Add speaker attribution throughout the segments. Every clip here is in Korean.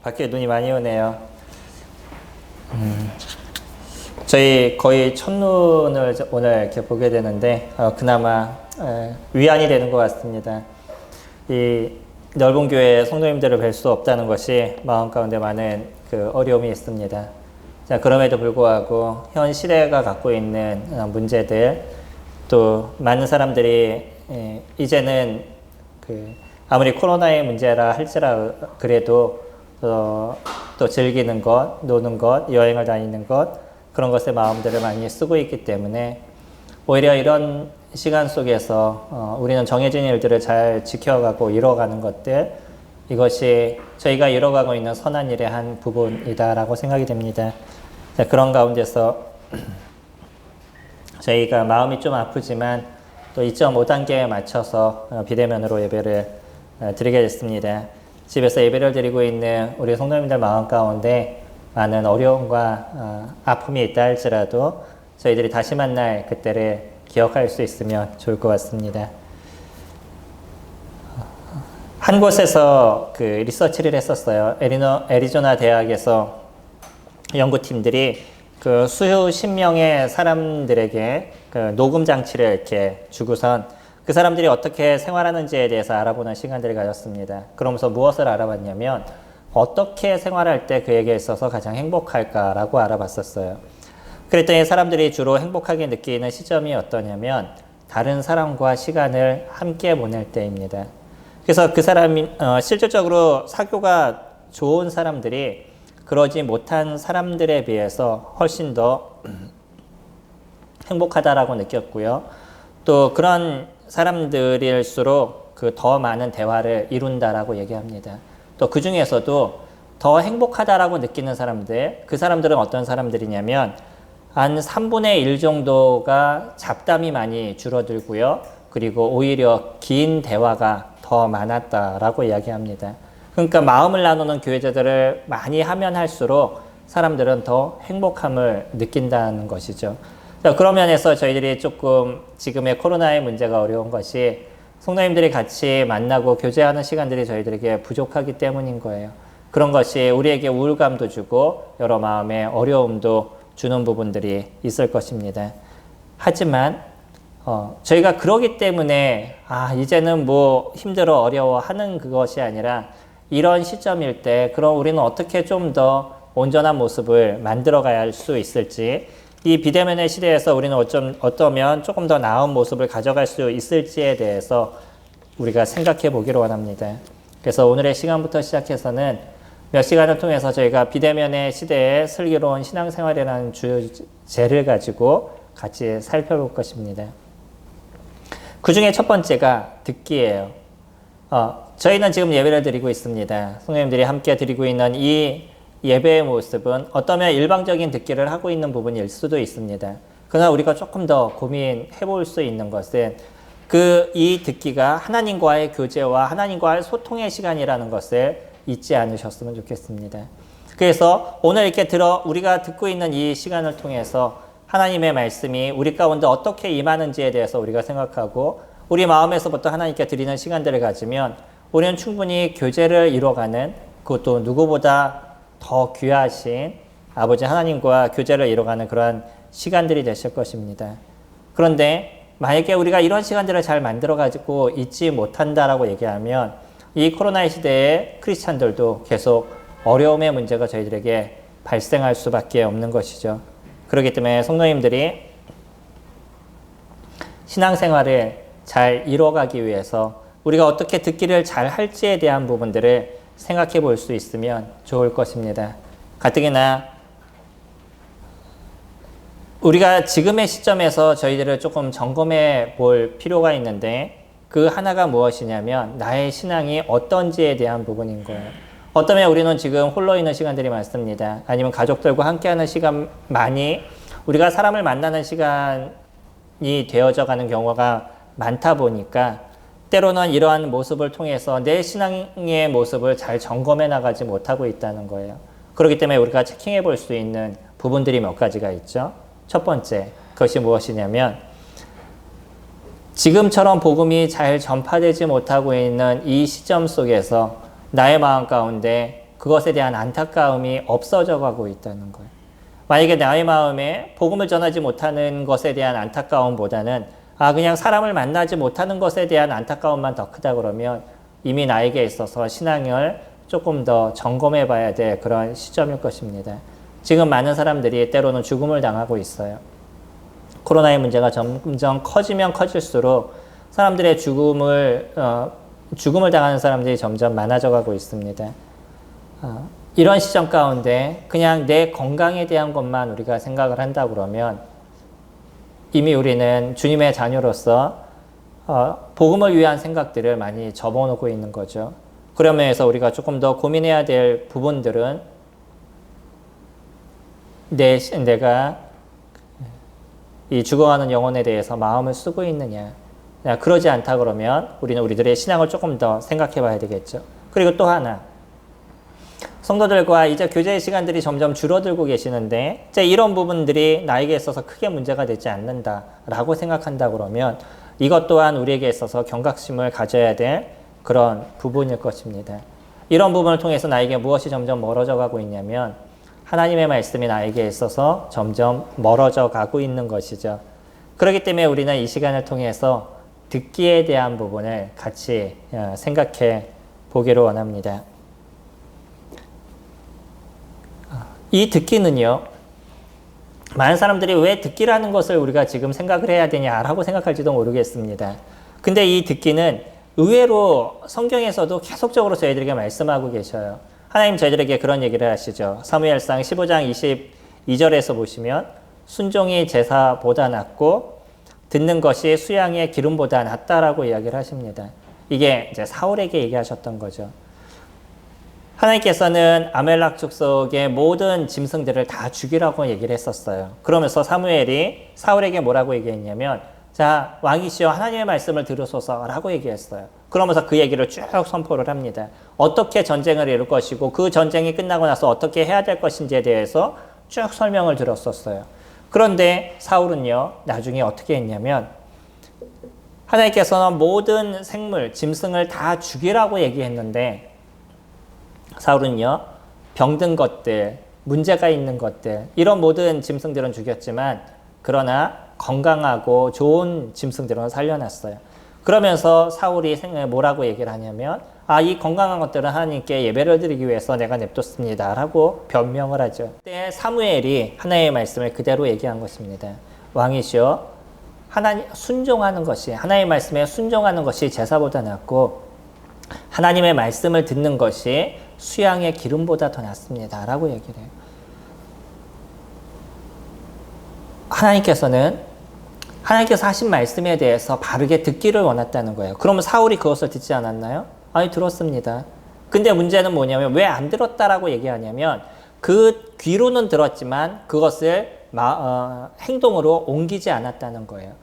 Speaker 1: 밖에 눈이 많이 오네요. 저희 거의 첫눈을 오늘 이렇게 보게 되는데, 그나마 위안이 되는 것 같습니다. 이 넓은 교회에 성도님들을 뵐 수 없다는 것이 마음 가운데 많은 그 어려움이 있습니다. 자, 그럼에도 불구하고 현 시대가 갖고 있는 문제들, 또 많은 사람들이 이제는 아무리 코로나의 문제라 할지라 그래도 또 즐기는 것, 노는 것, 여행을 다니는 것, 그런 것에 마음들을 많이 쓰고 있기 때문에 오히려 이런 시간 속에서 우리는 정해진 일들을 잘 지켜가고 이뤄가는 것들, 이것이 저희가 이뤄가고 있는 선한 일의 한 부분이다라고 생각이 됩니다. 자, 그런 가운데서 저희가 마음이 좀 아프지만 또 2.5단계에 맞춰서 비대면으로 예배를 드리게 됐습니다. 집에서 예배를 드리고 있는 우리 성도님들 마음 가운데 많은 어려움과 아픔이 있다 할지라도 저희들이 다시 만날 그때를 기억할 수 있으면 좋을 것 같습니다. 한 곳에서 그 리서치를 했었어요. 애리조나 대학에서 연구팀들이 그 수십 명의 사람들에게 그 녹음 장치를 이렇게 주고선 그 사람들이 어떻게 생활하는지에 대해서 알아보는 시간들을 가졌습니다. 그러면서 무엇을 알아봤냐면 어떻게 생활할 때 그에게 있어서 가장 행복할까라고 알아봤었어요. 그랬더니 사람들이 주로 행복하게 느끼는 시점이 어떠냐면 다른 사람과 시간을 함께 보낼 때입니다. 그래서 그 사람이 실질적으로 사교가 좋은 사람들이 그러지 못한 사람들에 비해서 훨씬 더 행복하다라고 느꼈고요. 또 그런 사람들일수록 그 더 많은 대화를 이룬다라고 얘기합니다. 또 그 중에서도 더 행복하다라고 느끼는 사람들, 그 사람들은 어떤 사람들이냐면 한 3분의 1 정도가 잡담이 많이 줄어들고요. 그리고 오히려 긴 대화가 더 많았다라고 이야기합니다. 그러니까 마음을 나누는 교제들을 많이 하면 할수록 사람들은 더 행복함을 느낀다는 것이죠. 그런 면에서 저희들이 조금 지금의 코로나의 문제가 어려운 것이 성도님들이 같이 만나고 교제하는 시간들이 저희들에게 부족하기 때문인 거예요. 그런 것이 우리에게 우울감도 주고 여러 마음의 어려움도 주는 부분들이 있을 것입니다. 하지만 저희가 그러기 때문에 이제는 뭐 힘들어 어려워 하는 그것이 아니라 이런 시점일 때 그럼 우리는 어떻게 좀 더 온전한 모습을 만들어 가야 할 수 있을지, 이 비대면의 시대에서 우리는 어쩌면 조금 더 나은 모습을 가져갈 수 있을지에 대해서 우리가 생각해 보기를 원합니다. 그래서 오늘의 시간부터 시작해서는 몇 시간을 통해서 저희가 비대면의 시대에 슬기로운 신앙생활이라는 주제를 가지고 같이 살펴볼 것입니다. 그 중에 첫 번째가 듣기예요. 저희는 지금 예배를 드리고 있습니다. 성도님들이 함께 드리고 있는 이 예배의 모습은 어쩌면 일방적인 듣기를 하고 있는 부분일 수도 있습니다. 그러나 우리가 조금 더 고민해 볼 수 있는 것은 이 듣기가 하나님과의 교제와 하나님과의 소통의 시간이라는 것을 잊지 않으셨으면 좋겠습니다. 그래서 오늘 이렇게 우리가 듣고 있는 이 시간을 통해서 하나님의 말씀이 우리 가운데 어떻게 임하는지에 대해서 우리가 생각하고 우리 마음에서부터 하나님께 드리는 시간들을 가지면 우리는 충분히 교제를 이뤄가는, 그것도 누구보다 더 귀하신 아버지 하나님과 교제를 이뤄가는 그러한 시간들이 되실 것입니다. 그런데 만약에 우리가 이런 시간들을 잘 만들어가지고 있지 못한다라고 얘기하면 이 코로나의 시대에 크리스찬들도 계속 어려움의 문제가 저희들에게 발생할 수밖에 없는 것이죠. 그렇기 때문에 성도님들이 신앙생활을 잘 이뤄가기 위해서 우리가 어떻게 듣기를 잘 할지에 대한 부분들을 생각해 볼 수 있으면 좋을 것입니다. 가뜩이나 우리가 지금의 시점에서 저희들을 조금 점검해 볼 필요가 있는데 그 하나가 무엇이냐면 나의 신앙이 어떤지에 대한 부분인 거예요. 어쩌면 우리는 지금 홀로 있는 시간들이 많습니다. 아니면 가족들과 함께하는 시간 많이 우리가 사람을 만나는 시간이 되어져 가는 경우가 많다 보니까 때로는 이러한 모습을 통해서 내 신앙의 모습을 잘 점검해 나가지 못하고 있다는 거예요. 그렇기 때문에 우리가 체킹해 볼 수 있는 부분들이 몇 가지가 있죠. 첫 번째, 그것이 무엇이냐면 지금처럼 복음이 잘 전파되지 못하고 있는 이 시점 속에서 나의 마음 가운데 그것에 대한 안타까움이 없어져 가고 있다는 거예요. 만약에 나의 마음에 복음을 전하지 못하는 것에 대한 안타까움보다는 그냥 사람을 만나지 못하는 것에 대한 안타까움만 더 크다 그러면 이미 나에게 있어서 신앙을 조금 더 점검해 봐야 될 그런 시점일 것입니다. 지금 많은 사람들이 때로는 죽음을 당하고 있어요. 코로나의 문제가 점점 커지면 커질수록 사람들의 죽음을 당하는 사람들이 점점 많아져 가고 있습니다. 이런 시점 가운데 그냥 내 건강에 대한 것만 우리가 생각을 한다 그러면 이미 우리는 주님의 자녀로서 복음을 위한 생각들을 많이 접어놓고 있는 거죠. 그런 면에서 우리가 조금 더 고민해야 될 부분들은 내가 이 죽어가는 영혼에 대해서 마음을 쓰고 있느냐. 그러지 않다 그러면 우리는 우리들의 신앙을 조금 더 생각해 봐야 되겠죠. 그리고 또 하나, 성도들과 이제 교제의 시간들이 점점 줄어들고 계시는데 이제 이런 부분들이 나에게 있어서 크게 문제가 되지 않는다라고 생각한다 그러면 이것 또한 우리에게 있어서 경각심을 가져야 될 그런 부분일 것입니다. 이런 부분을 통해서 나에게 무엇이 점점 멀어져 가고 있냐면 하나님의 말씀이 나에게 있어서 점점 멀어져 가고 있는 것이죠. 그렇기 때문에 우리는 이 시간을 통해서 듣기에 대한 부분을 같이 생각해 보기를 원합니다. 이 듣기는요, 많은 사람들이 왜 듣기라는 것을 우리가 지금 생각을 해야 되냐라고 생각할지도 모르겠습니다. 근데 이 듣기는 의외로 성경에서도 계속적으로 저희들에게 말씀하고 계셔요. 하나님 저희들에게 그런 얘기를 하시죠. 사무엘상 15장 22절에서 보시면 순종이 제사보다 낫고 듣는 것이 수양의 기름보다 낫다라고 이야기를 하십니다. 이게 이제 사울에게 얘기하셨던 거죠. 하나님께서는 아멜렉 족속의 모든 짐승들을 다 죽이라고 얘기를 했었어요. 그러면서 사무엘이 사울에게 뭐라고 얘기했냐면 자, 왕이시여 하나님의 말씀을 들으소서라고 얘기했어요. 그러면서 그 얘기를 쭉 선포를 합니다. 어떻게 전쟁을 이룰 것이고 그 전쟁이 끝나고 나서 어떻게 해야 될 것인지에 대해서 쭉 설명을 들었었어요. 그런데 사울은요, 나중에 어떻게 했냐면 하나님께서는 모든 생물, 짐승을 다 죽이라고 얘기했는데 사울은요, 병든 것들, 문제가 있는 것들, 이런 모든 짐승들은 죽였지만 그러나 건강하고 좋은 짐승들은 살려놨어요. 그러면서 사울이 뭐라고 얘기를 하냐면 이 건강한 것들은 하나님께 예배를 드리기 위해서 내가 냅뒀습니다 라고 변명을 하죠. 그때 사무엘이 하나님의 말씀을 그대로 얘기한 것입니다. 왕이시여 하나님 순종하는 것이, 하나님의 말씀에 순종하는 것이 제사보다 낫고 하나님의 말씀을 듣는 것이 수양의 기름보다 더 낫습니다 라고 얘기를 해요. 하나님께서 하신 말씀에 대해서 바르게 듣기를 원했다는 거예요. 그러면 사울이 그것을 듣지 않았나요? 아니, 들었습니다. 근데 문제는 뭐냐면 왜 안 들었다라고 얘기하냐면 그 귀로는 들었지만 그것을 행동으로 옮기지 않았다는 거예요.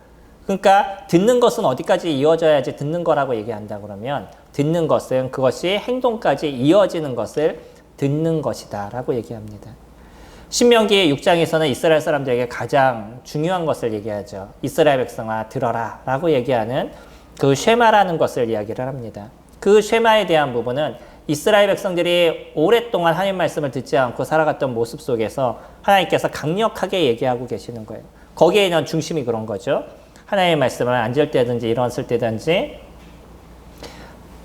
Speaker 1: 그러니까 듣는 것은 어디까지 이어져야지 듣는 거라고 얘기한다 그러면 듣는 것은 그것이 행동까지 이어지는 것을 듣는 것이다 라고 얘기합니다. 신명기 6장에서는 이스라엘 사람들에게 가장 중요한 것을 얘기하죠. 이스라엘 백성아 들어라 라고 얘기하는 그 쉐마라는 것을 이야기를 합니다. 그 쉐마에 대한 부분은 이스라엘 백성들이 오랫동안 하나님 말씀을 듣지 않고 살아갔던 모습 속에서 하나님께서 강력하게 얘기하고 계시는 거예요. 거기에 있는 중심이 그런 거죠. 하나님의 말씀을 앉을 때든지 일어났을 때든지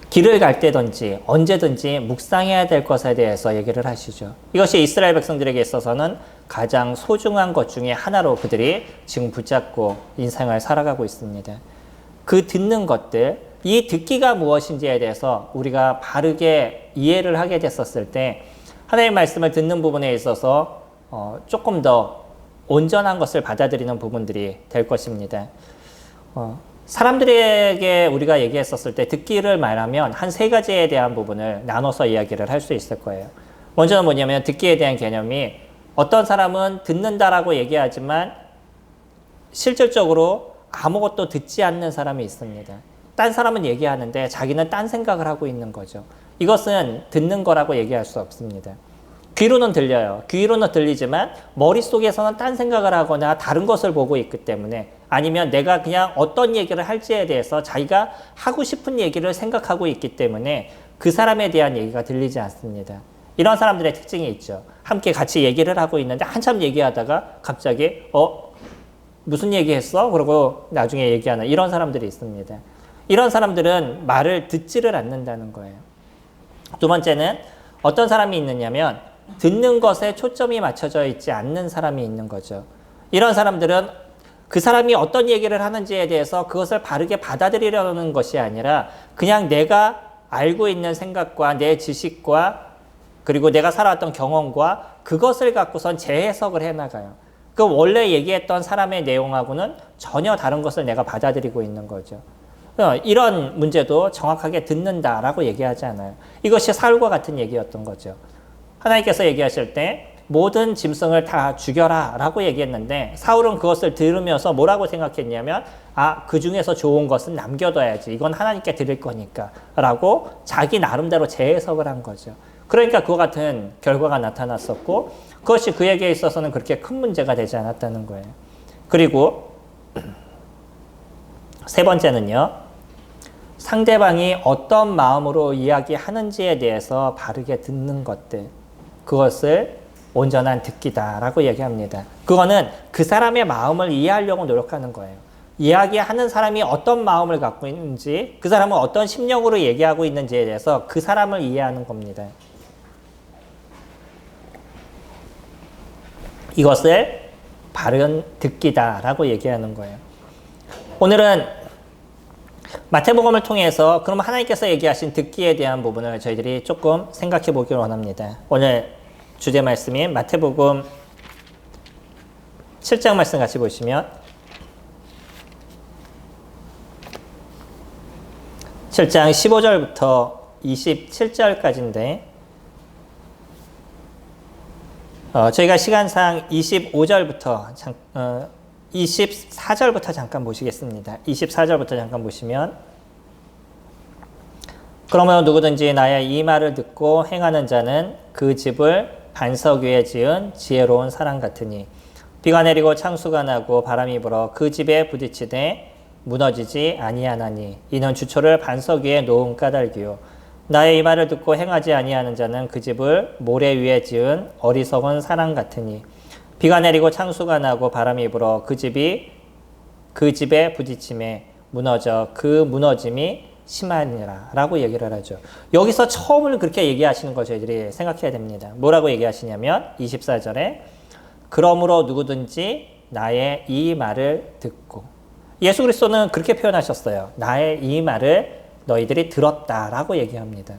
Speaker 1: 길을 갈 때든지 언제든지 묵상해야 될 것에 대해서 얘기를 하시죠. 이것이 이스라엘 백성들에게 있어서는 가장 소중한 것 중에 하나로 그들이 지금 붙잡고 인생을 살아가고 있습니다. 그 듣는 것들, 이 듣기가 무엇인지에 대해서 우리가 바르게 이해를 하게 됐었을 때 하나님의 말씀을 듣는 부분에 있어서 조금 더 온전한 것을 받아들이는 부분들이 될 것입니다. 사람들에게 우리가 얘기했었을 때 듣기를 말하면 한 세 가지에 대한 부분을 나눠서 이야기를 할 수 있을 거예요. 먼저는 뭐냐면 듣기에 대한 개념이 어떤 사람은 듣는다라고 얘기하지만 실질적으로 아무것도 듣지 않는 사람이 있습니다. 딴 사람은 얘기하는데 자기는 딴 생각을 하고 있는 거죠. 이것은 듣는 거라고 얘기할 수 없습니다. 귀로는 들려요. 귀로는 들리지만 머릿속에서는 딴 생각을 하거나 다른 것을 보고 있기 때문에 아니면 내가 그냥 어떤 얘기를 할지에 대해서 자기가 하고 싶은 얘기를 생각하고 있기 때문에 그 사람에 대한 얘기가 들리지 않습니다. 이런 사람들의 특징이 있죠. 함께 같이 얘기를 하고 있는데 한참 얘기하다가 갑자기 무슨 얘기했어? 그러고 나중에 얘기하는 이런 사람들이 있습니다. 이런 사람들은 말을 듣지를 않는다는 거예요. 두 번째는 어떤 사람이 있느냐면 듣는 것에 초점이 맞춰져 있지 않는 사람이 있는 거죠. 이런 사람들은 그 사람이 어떤 얘기를 하는지에 대해서 그것을 바르게 받아들이려는 것이 아니라 그냥 내가 알고 있는 생각과 내 지식과 그리고 내가 살아왔던 경험과 그것을 갖고선 재해석을 해나가요. 그 원래 얘기했던 사람의 내용하고는 전혀 다른 것을 내가 받아들이고 있는 거죠. 이런 문제도 정확하게 듣는다라고 얘기하지 않아요. 이것이 사울과 같은 얘기였던 거죠. 하나님께서 얘기하실 때 모든 짐승을 다 죽여라 라고 얘기했는데 사울은 그것을 들으면서 뭐라고 생각했냐면 그 중에서 좋은 것은 남겨둬야지. 이건 하나님께 드릴 거니까 라고 자기 나름대로 재해석을 한 거죠. 그러니까 그와 같은 결과가 나타났었고 그것이 그에게 있어서는 그렇게 큰 문제가 되지 않았다는 거예요. 그리고 세 번째는요. 상대방이 어떤 마음으로 이야기하는지에 대해서 바르게 듣는 것들. 그것을 온전한 듣기다라고 얘기합니다. 그거는 그 사람의 마음을 이해하려고 노력하는 거예요. 이야기하는 사람이 어떤 마음을 갖고 있는지, 그 사람은 어떤 심령으로 얘기하고 있는지에 대해서 그 사람을 이해하는 겁니다. 이것을 바른 듣기다라고 얘기하는 거예요. 오늘은 마태복음을 통해서 그럼 하나님께서 얘기하신 듣기에 대한 부분을 저희들이 조금 생각해 보기를 원합니다. 오늘 주제 말씀인 마태복음 7장 말씀 같이 보시면 7장 15절부터 27절까지인데 저희가 시간상 24절부터 24절부터 잠깐 보시겠습니다. 24절부터 잠깐 보시면 그러므로 누구든지 나의 이 말을 듣고 행하는 자는 그 집을 반석 위에 지은 지혜로운 사람 같으니 비가 내리고 창수가 나고 바람이 불어 그 집에 부딪히되 무너지지 아니하나니 이는 주초를 반석 위에 놓은 까닭이요 나의 이 말을 듣고 행하지 아니하는 자는 그 집을 모래 위에 지은 어리석은 사람 같으니 비가 내리고 창수가 나고 바람이 불어 그 집에 부딪힘에 무너져 그 무너짐이 심하니라 라고 얘기를 하죠. 여기서 처음을 그렇게 얘기하시는 걸 저희들이 생각해야 됩니다. 뭐라고 얘기하시냐면 24절에 그러므로 누구든지 나의 이 말을 듣고 예수 그리스도는 그렇게 표현하셨어요. 나의 이 말을 너희들이 들었다라고 얘기합니다.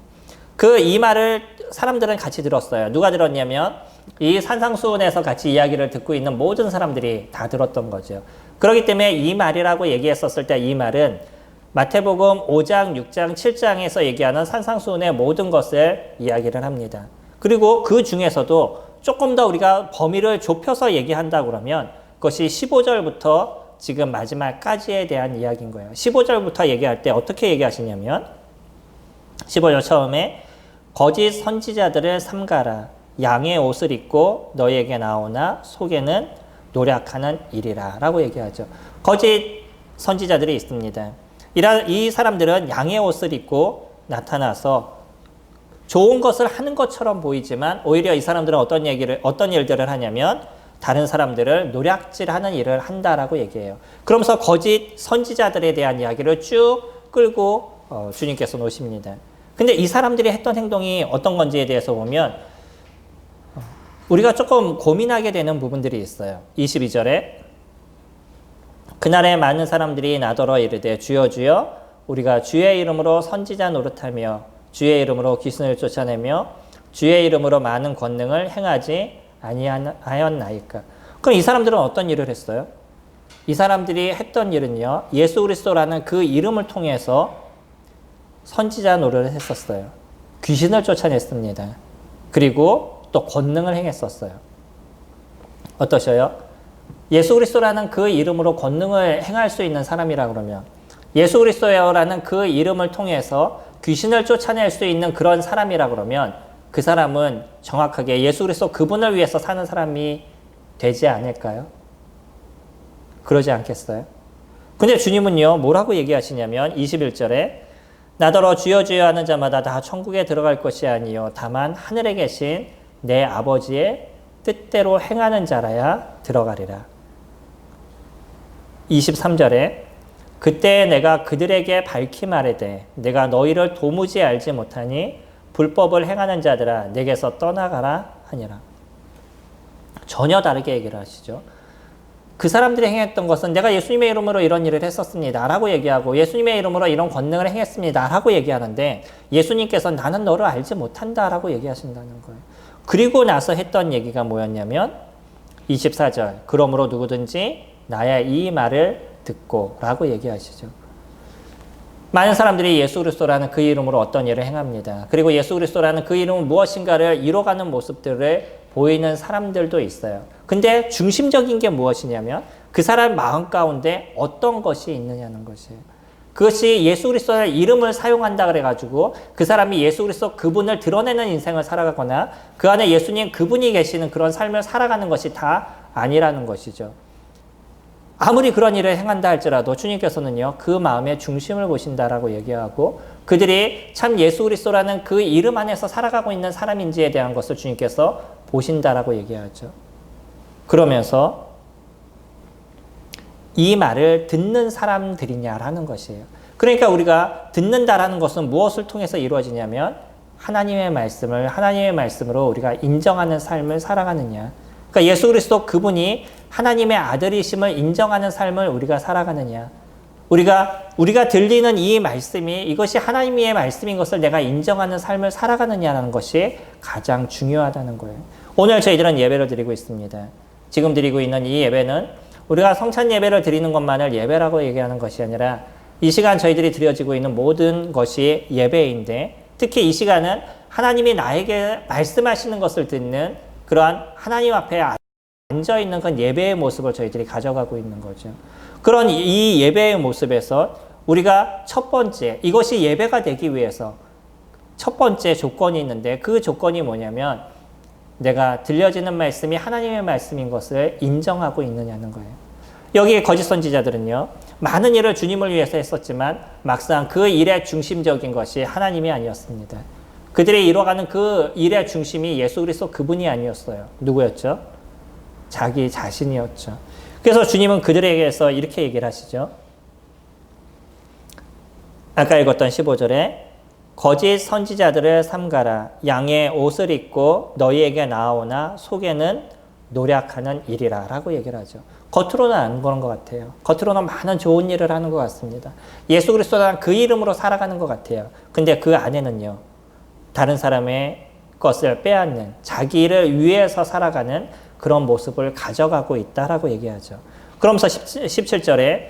Speaker 1: 그 이 말을 사람들은 같이 들었어요. 누가 들었냐면 이 산상수훈에서 같이 이야기를 듣고 있는 모든 사람들이 다 들었던 거죠. 그렇기 때문에 이 말이라고 얘기했었을 때 이 말은 마태복음 5장, 6장, 7장에서 얘기하는 산상수훈의 모든 것을 이야기를 합니다. 그리고 그 중에서도 조금 더 우리가 범위를 좁혀서 얘기한다 그러면 그것이 15절부터 지금 마지막까지에 대한 이야기인 거예요. 15절부터 얘기할 때 어떻게 얘기하시냐면 15절 처음에 거짓 선지자들을 삼가라. 양의 옷을 입고 너희에게 나오나 속에는 노략하는 일이라 라고 얘기하죠. 거짓 선지자들이 있습니다. 이 사람들은 양의 옷을 입고 나타나서 좋은 것을 하는 것처럼 보이지만 오히려 이 사람들은 어떤 일들을 하냐면 다른 사람들을 노략질하는 일을 한다라고 얘기해요. 그러면서 거짓 선지자들에 대한 이야기를 쭉 끌고 주님께서 놓으십니다. 근데 이 사람들이 했던 행동이 어떤 건지에 대해서 보면 우리가 조금 고민하게 되는 부분들이 있어요. 22절에 그날에 많은 사람들이 나더러 이르되 주여 주여 우리가 주의 이름으로 선지자 노릇하며 주의 이름으로 귀신을 쫓아내며 주의 이름으로 많은 권능을 행하지 아니하였나이까. 그럼 이 사람들은 어떤 일을 했어요? 이 사람들이 했던 일은요. 예수 그리스도라는 그 이름을 통해서 선지자 노릇을 했었어요. 귀신을 쫓아냈습니다. 그리고 또 권능을 행했었어요. 어떠셔요? 예수 그리스도라는 그 이름으로 권능을 행할 수 있는 사람이라 그러면 예수 그리스도라는 그 이름을 통해서 귀신을 쫓아낼 수 있는 그런 사람이라 그러면 그 사람은 정확하게 예수 그리스도 그분을 위해서 사는 사람이 되지 않을까요? 그러지 않겠어요? 근데 주님은요, 뭐라고 얘기하시냐면 21절에 나더러 주여 주여 하는 자마다 다 천국에 들어갈 것이 아니요 다만 하늘에 계신 내 아버지의 뜻대로 행하는 자라야 들어가리라. 23절에 그때 내가 그들에게 밝히 말하되 내가 너희를 도무지 알지 못하니 불법을 행하는 자들아 내게서 떠나가라 하니라. 전혀 다르게 얘기를 하시죠. 그 사람들이 행했던 것은 내가 예수님의 이름으로 이런 일을 했었습니다 라고 얘기하고 예수님의 이름으로 이런 권능을 행했습니다 라고 얘기하는데 예수님께서 나는 너를 알지 못한다 라고 얘기하신다는 거예요. 그리고 나서 했던 얘기가 뭐였냐면 24절 그러므로 누구든지 나의 이 말을 듣고 라고 얘기하시죠. 많은 사람들이 예수 그리스도라는 그 이름으로 어떤 일을 행합니다. 그리고 예수 그리스도라는 그 이름은 무엇인가를 이뤄가는 모습들을 보이는 사람들도 있어요. 근데 중심적인 게 무엇이냐면 그 사람 마음 가운데 어떤 것이 있느냐는 것이에요. 그것이 예수 그리스도의 이름을 사용한다 그래가지고 그 사람이 예수 그리스도 그분을 드러내는 인생을 살아가거나 그 안에 예수님 그분이 계시는 그런 삶을 살아가는 것이 다 아니라는 것이죠. 아무리 그런 일을 행한다 할지라도 주님께서는요, 그 마음의 중심을 보신다라고 얘기하고 그들이 참 예수 그리스도라는 그 이름 안에서 살아가고 있는 사람인지에 대한 것을 주님께서 보신다라고 얘기하죠. 그러면서 이 말을 듣는 사람들이냐라는 것이에요. 그러니까 우리가 듣는다라는 것은 무엇을 통해서 이루어지냐면 하나님의 말씀을 하나님의 말씀으로 우리가 인정하는 삶을 살아가느냐. 그러니까 예수 그리스도 그분이 하나님의 아들이심을 인정하는 삶을 우리가 살아가느냐. 우리가 들리는 이 말씀이 이것이 하나님의 말씀인 것을 내가 인정하는 삶을 살아가느냐는 것이 가장 중요하다는 거예요. 오늘 저희들은 예배를 드리고 있습니다. 지금 드리고 있는 이 예배는 우리가 성찬 예배를 드리는 것만을 예배라고 얘기하는 것이 아니라 이 시간 저희들이 드려지고 있는 모든 것이 예배인데 특히 이 시간은 하나님이 나에게 말씀하시는 것을 듣는 그러한 하나님 앞에 앉아있는 그 예배의 모습을 저희들이 가져가고 있는 거죠. 그런 이 예배의 모습에서 우리가 첫 번째, 이것이 예배가 되기 위해서 첫 번째 조건이 있는데 그 조건이 뭐냐면 내가 들려지는 말씀이 하나님의 말씀인 것을 인정하고 있느냐는 거예요. 여기 거짓 선지자들은요, 많은 일을 주님을 위해서 했었지만 막상 그 일의 중심적인 것이 하나님이 아니었습니다. 그들이 이뤄가는 그 일의 중심이 예수 그리스도 그분이 아니었어요. 누구였죠? 자기 자신이었죠. 그래서 주님은 그들에게서 이렇게 얘기를 하시죠. 아까 읽었던 15절에 거짓 선지자들을 삼가라. 양의 옷을 입고 너희에게 나아오나 속에는 노력하는 일이라 라고 얘기를 하죠. 겉으로는 안 그런 것 같아요. 겉으로는 많은 좋은 일을 하는 것 같습니다. 예수 그리스도는 그 이름으로 살아가는 것 같아요. 근데 그 안에는요, 다른 사람의 것을 빼앗는 자기를 위해서 살아가는 그런 모습을 가져가고 있다라고 얘기하죠. 그러면서 17절에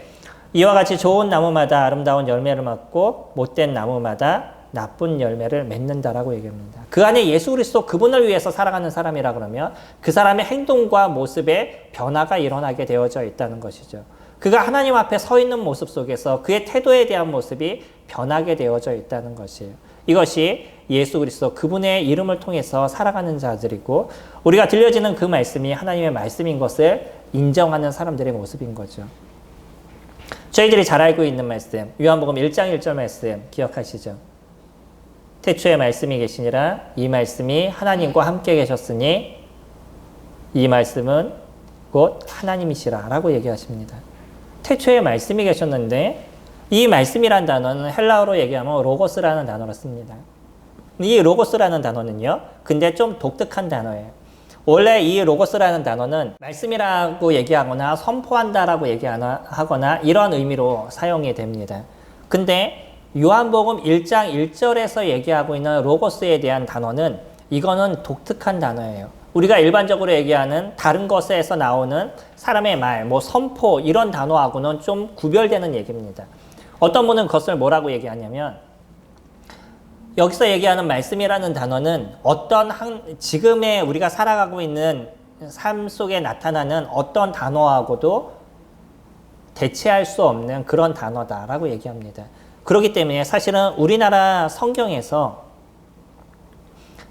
Speaker 1: 이와 같이 좋은 나무마다 아름다운 열매를 맺고 못된 나무마다 나쁜 열매를 맺는다라고 얘기합니다. 그 안에 예수 그리스도 그분을 위해서 살아가는 사람이라 그러면 그 사람의 행동과 모습에 변화가 일어나게 되어져 있다는 것이죠. 그가 하나님 앞에 서 있는 모습 속에서 그의 태도에 대한 모습이 변하게 되어져 있다는 것이에요. 이것이 예수 그리스도 그분의 이름을 통해서 살아가는 자들이고 우리가 들려지는 그 말씀이 하나님의 말씀인 것을 인정하는 사람들의 모습인 거죠. 저희들이 잘 알고 있는 말씀, 요한복음 1장 1절 말씀 기억하시죠? 태초에 말씀이 계시니라 이 말씀이 하나님과 함께 계셨으니 이 말씀은 곧 하나님이시라 라고 얘기하십니다. 태초에 말씀이 계셨는데 이 말씀이라는 단어는 헬라어로 얘기하면 로고스라는 단어를 씁니다. 이 로고스라는 단어는요, 근데 좀 독특한 단어예요. 원래 이 로고스라는 단어는 말씀이라고 얘기하거나 선포한다라고 얘기하거나 이런 의미로 사용이 됩니다. 근데 요한복음 1장 1절에서 얘기하고 있는 로고스에 대한 단어는 이거는 독특한 단어예요. 우리가 일반적으로 얘기하는 다른 것에서 나오는 사람의 말, 뭐 선포 이런 단어하고는 좀 구별되는 얘기입니다. 어떤 분은 그것을 뭐라고 얘기하냐면 여기서 얘기하는 말씀이라는 단어는 어떤 지금의 우리가 살아가고 있는 삶 속에 나타나는 어떤 단어하고도 대체할 수 없는 그런 단어다라고 얘기합니다. 그렇기 때문에 사실은 우리나라 성경에서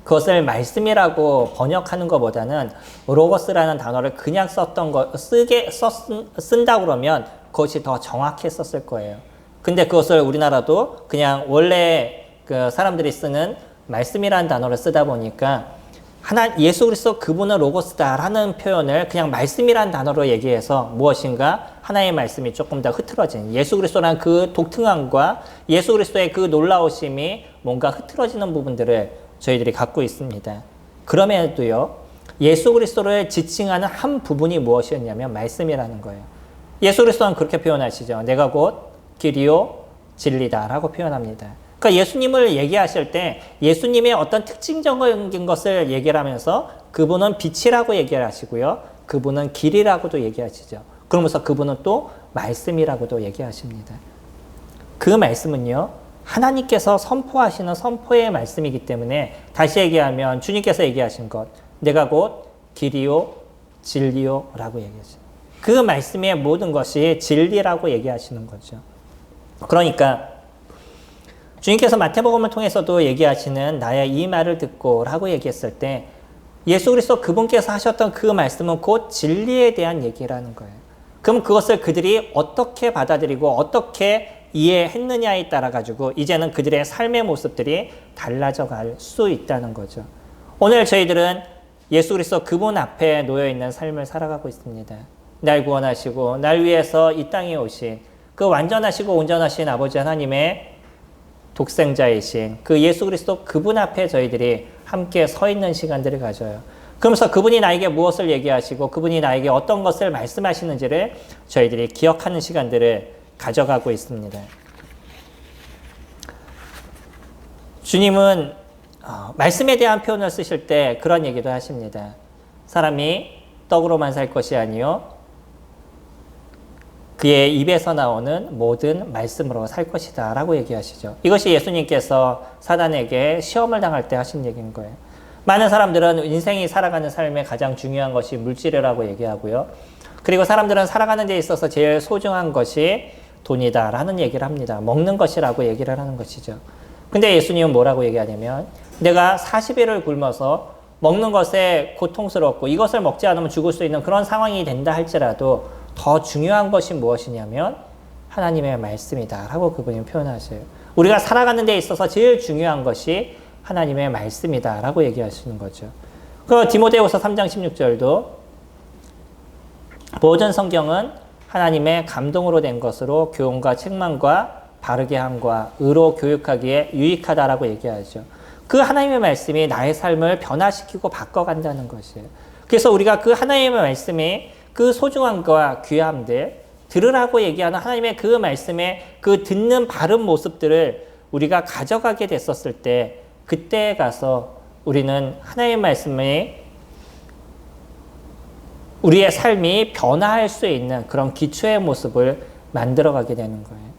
Speaker 1: 그것을 말씀이라고 번역하는 것보다는 로고스라는 단어를 그냥 쓴다고 그러면 그것이 더 정확했었을 거예요. 근데 그것을 우리나라도 그냥 원래 그 사람들이 쓰는 말씀이라는 단어를 쓰다 보니까 예수 그리스도 그분은 로고스다라는 표현을 그냥 말씀이라는 단어로 얘기해서 무엇인가 하나의 말씀이 조금 더 흐트러진, 예수 그리스도란 그 독특함과 예수 그리스도의 그 놀라우심이 뭔가 흐트러지는 부분들을 저희들이 갖고 있습니다. 그럼에도요, 예수 그리스도를 지칭하는 한 부분이 무엇이었냐면 말씀이라는 거예요. 예수 그리스도는 그렇게 표현하시죠. 내가 곧 길이요 진리다라고 표현합니다. 그러니까 예수님을 얘기하실 때 예수님의 어떤 특징적인 것을 얘기를 하면서 그분은 빛이라고 얘기를 하시고요. 그분은 길이라고도 얘기하시죠. 그러면서 그분은 또 말씀이라고도 얘기하십니다. 그 말씀은요, 하나님께서 선포하시는 선포의 말씀이기 때문에 다시 얘기하면 주님께서 얘기하신 것, 내가 곧 길이요 진리요 라고 얘기하죠. 그 말씀의 모든 것이 진리라고 얘기하시는 거죠. 그러니까 주님께서 마태복음을 통해서도 얘기하시는 나의 이 말을 듣고 라고 얘기했을 때 예수 그리스도 그분께서 하셨던 그 말씀은 곧 진리에 대한 얘기라는 거예요. 그럼 그것을 그들이 어떻게 받아들이고 어떻게 이해했느냐에 따라 가지고 이제는 그들의 삶의 모습들이 달라져 갈 수 있다는 거죠. 오늘 저희들은 예수 그리스도 그분 앞에 놓여 있는 삶을 살아가고 있습니다. 날 구원하시고 날 위해서 이 땅에 오신 그 완전하시고 온전하신 아버지 하나님의 독생자이신 그 예수 그리스도 그분 앞에 저희들이 함께 서 있는 시간들을 가져요. 그러면서 그분이 나에게 무엇을 얘기하시고 그분이 나에게 어떤 것을 말씀하시는지를 저희들이 기억하는 시간들을 가져가고 있습니다. 주님은 말씀에 대한 표현을 쓰실 때 그런 얘기도 하십니다. 사람이 떡으로만 살 것이 아니요 그의 입에서 나오는 모든 말씀으로 살 것이다 라고 얘기하시죠. 이것이 예수님께서 사단에게 시험을 당할 때 하신 얘기인 거예요. 많은 사람들은 인생이 살아가는 삶에 가장 중요한 것이 물질이라고 얘기하고요. 그리고 사람들은 살아가는 데 있어서 제일 소중한 것이 돈이다 라는 얘기를 합니다. 먹는 것이라고 얘기를 하는 것이죠. 근데 예수님은 뭐라고 얘기하냐면 내가 40일을 굶어서 먹는 것에 고통스럽고 이것을 먹지 않으면 죽을 수 있는 그런 상황이 된다 할지라도 더 중요한 것이 무엇이냐면 하나님의 말씀이다 라고 그분이 표현하세요. 우리가 살아가는 데 있어서 제일 중요한 것이 하나님의 말씀이다 라고 얘기하시는 거죠. 그 디모데후서 3장 16절도 모든 성경은 하나님의 감동으로 된 것으로 교훈과 책망과 바르게 함과 의로 교육하기에 유익하다라고 얘기하죠. 그 하나님의 말씀이 나의 삶을 변화시키고 바꿔간다는 것이에요. 그래서 우리가 그 하나님의 말씀이 그 소중함과 귀함들, 들으라고 얘기하는 하나님의 그 말씀의 그 듣는 바른 모습들을 우리가 가져가게 됐었을 때 그때 가서 우리는 하나님의 말씀이 우리의 삶이 변화할 수 있는 그런 기초의 모습을 만들어가게 되는 거예요.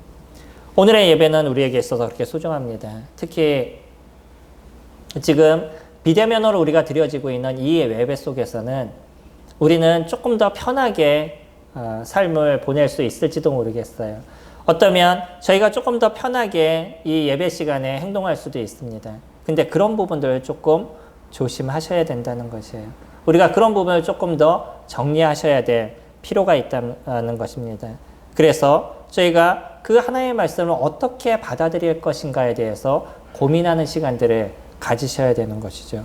Speaker 1: 오늘의 예배는 우리에게 있어서 그렇게 소중합니다. 특히 지금 비대면으로 우리가 드려지고 있는 이 예배 속에서는 우리는 조금 더 편하게 삶을 보낼 수 있을지도 모르겠어요. 어쩌면 저희가 조금 더 편하게 이 예배 시간에 행동할 수도 있습니다. 근데 그런 부분들을 조금 조심하셔야 된다는 것이에요. 우리가 그런 부분을 조금 더 정리하셔야 될 필요가 있다는 것입니다. 그래서 저희가 그 하나님의 말씀을 어떻게 받아들일 것인가에 대해서 고민하는 시간들을 가지셔야 되는 것이죠.